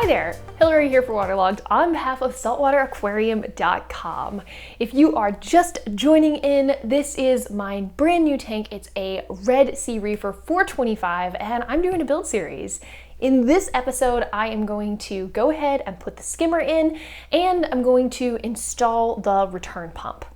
Hi there, Hillary here for WaterLogged on behalf of saltwateraquarium.com. If you are just joining in, this is my brand new tank. It's a Red Sea Reefer 425 and I'm doing a build series. In this episode, I am going to go ahead and put the skimmer in and I'm going to install the return pump.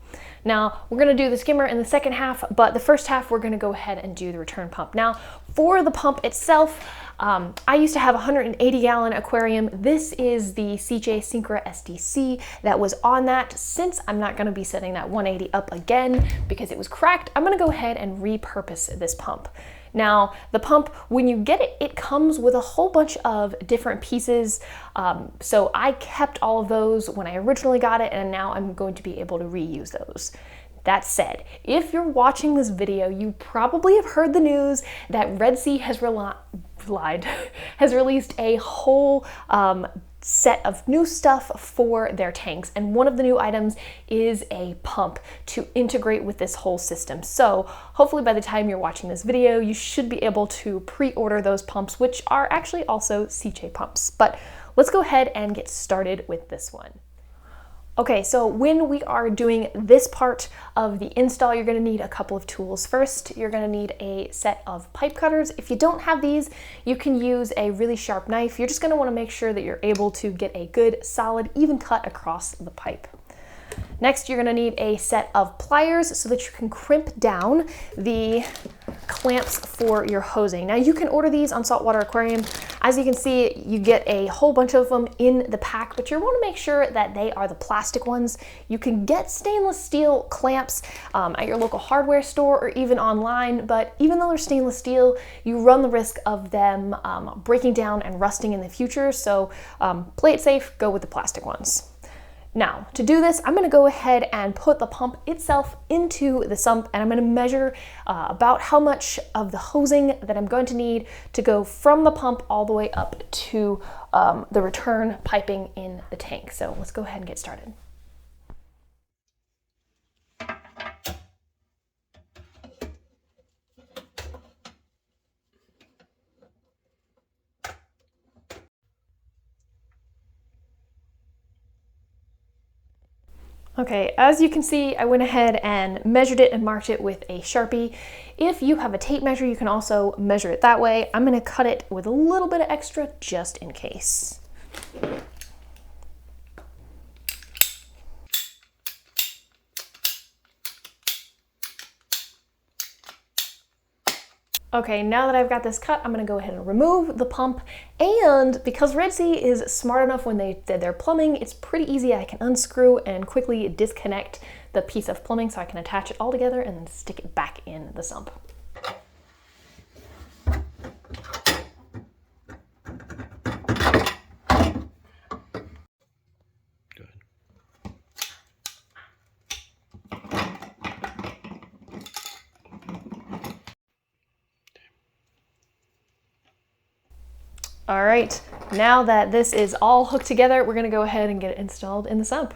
Now, we're going to do the skimmer in the second half, but the first half we're going to go ahead and do the return pump. Now, for the pump itself, I used to have a 180-gallon aquarium. This is the CJ Syncra SDC that was on that. Since I'm not going to be setting that 180 up again because it was cracked, I'm going to go ahead and repurpose this pump. Now, the pump, when you get it, it comes with a whole bunch of different pieces. So I kept all of those when I originally got it, and now I'm going to be able to reuse those. That said, if you're watching this video, you probably have heard the news that Red Sea has released a whole set of new stuff for their tanks, and one of the new items is a pump to integrate with this whole system. So hopefully by the time you're watching this video, you should be able to pre-order those pumps, which are actually also CJ pumps. But let's go ahead and get started with this one. Okay, so when we are doing this part of the install, you're gonna need a couple of tools. First, you're gonna need a set of pipe cutters. If you don't have these, you can use a really sharp knife. You're just gonna wanna make sure that you're able to get a good, solid, even cut across the pipe. Next, you're gonna need a set of pliers so that you can crimp down the clamps for your hosing. Now, you can order these on Saltwater Aquarium. As you can see, you get a whole bunch of them in the pack, but you want to make sure that they are the plastic ones. You can get stainless steel clamps at your local hardware store or even online, but even though they're stainless steel, you run the risk of them breaking down and rusting in the future, so play it safe, go with the plastic ones. Now, to do this, I'm gonna go ahead and put the pump itself into the sump, and I'm gonna measure about how much of the hosing that I'm going to need to go from the pump all the way up to the return piping in the tank. So let's go ahead and get started. Okay, as you can see, I went ahead and measured it and marked it with a Sharpie. If you have a tape measure, you can also measure it that way. I'm gonna cut it with a little bit of extra just in case. Okay, now that I've got this cut, I'm gonna go ahead and remove the pump, and because Red Sea is smart enough when they did their plumbing, it's pretty easy. I can unscrew and quickly disconnect the piece of plumbing so I can attach it all together and then stick it back in the sump. All right, now that this is all hooked together, we're gonna go ahead and get it installed in the sump.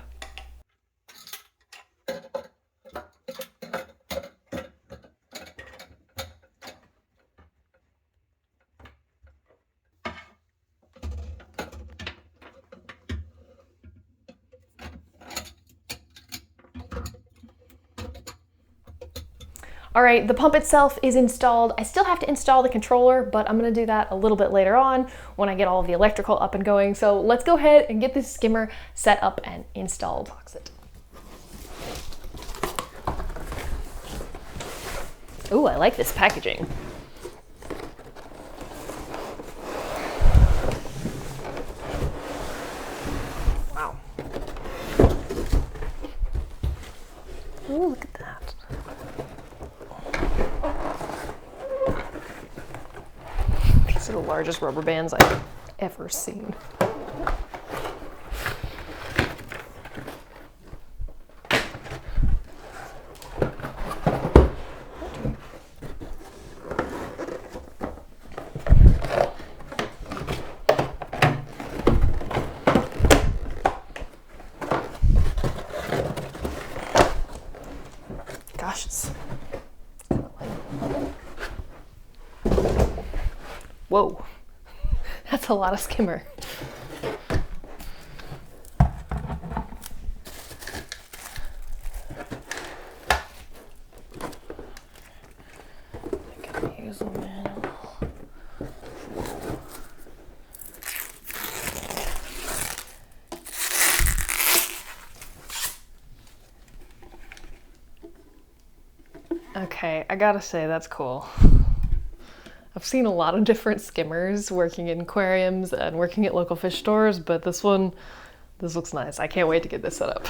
All right, the pump itself is installed. I still have to install the controller, but I'm gonna do that a little bit later on when I get all of the electrical up and going. So let's go ahead and get this skimmer set up and installed. Ooh, I like this packaging. Wow. Ooh, look at that. These are the largest rubber bands I've ever seen. Gosh, it's... Whoa, that's a lot of skimmer. Okay, I gotta say, that's cool. I've seen a lot of different skimmers working in aquariums and working at local fish stores, but this looks nice. I can't wait to get this set up.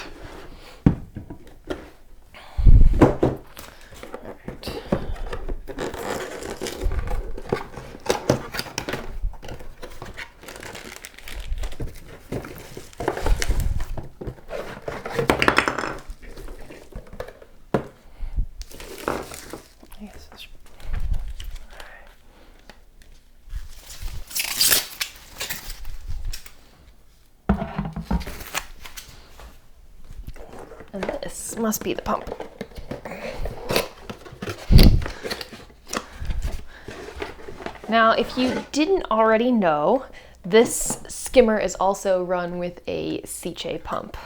And this must be the pump. Now, if you didn't already know, this skimmer is also run with a Seche pump.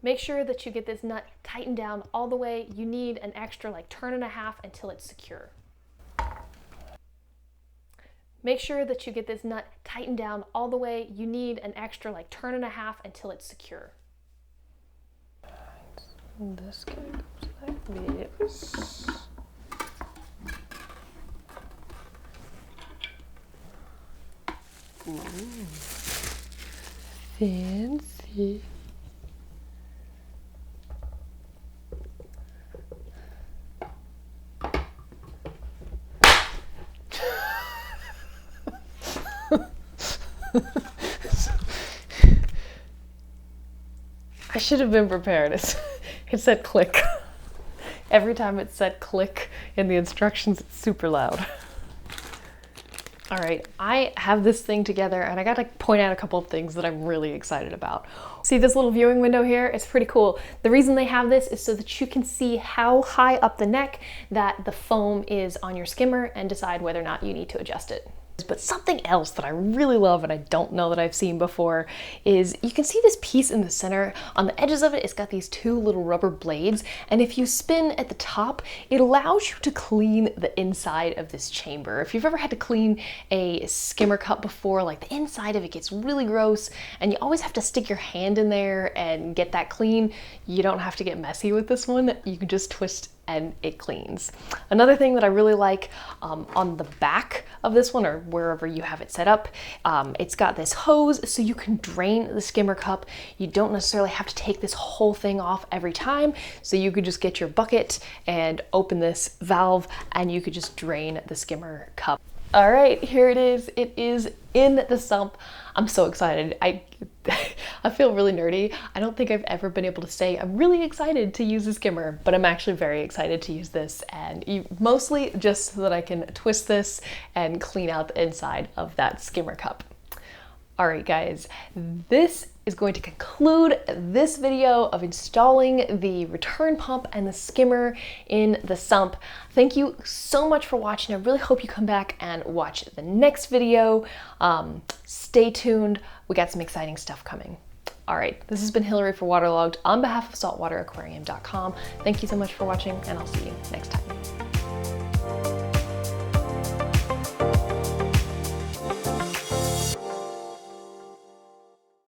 Make sure that you get this nut tightened down all the way. You need an extra like turn and a half until it's secure. Make sure that you get this nut tightened down all the way. You need an extra like turn and a half until it's secure. This guy goes like this. Ooh. Fancy. I should have been prepared. It said click. Every time it said click in the instructions, it's super loud. All right, I have this thing together and I gotta point out a couple of things that I'm really excited about. See this little viewing window here? It's pretty cool. The reason they have this is so that you can see how high up the neck that the foam is on your skimmer and decide whether or not you need to adjust it. But something else that I really love and I don't know that I've seen before is you can see this piece in the center. On the edges of it, it's got these two little rubber blades, and if you spin at the top, it allows you to clean the inside of this chamber. If you've ever had to clean a skimmer cup before, like the inside of it gets really gross and you always have to stick your hand in there and get that clean, you don't have to get messy with this one. You can just twist and it cleans. Another thing that I really like on the back of this one, or wherever you have it set up, it's got this hose so you can drain the skimmer cup. You don't necessarily have to take this whole thing off every time, so you could just get your bucket and open this valve and you could just drain the skimmer cup. All right, here it is. It is in the sump. I'm so excited. I feel really nerdy. I don't think I've ever been able to say I'm really excited to use a skimmer, but I'm actually very excited to use this, and mostly just so that I can twist this and clean out the inside of that skimmer cup. All right, guys, this is going to conclude this video of installing the return pump and the skimmer in the sump. Thank you so much for watching. I really hope you come back and watch the next video. Stay tuned. We got some exciting stuff coming. All right, this has been Hillary for WaterLogged on behalf of saltwateraquarium.com. Thank you so much for watching, and I'll see you next time.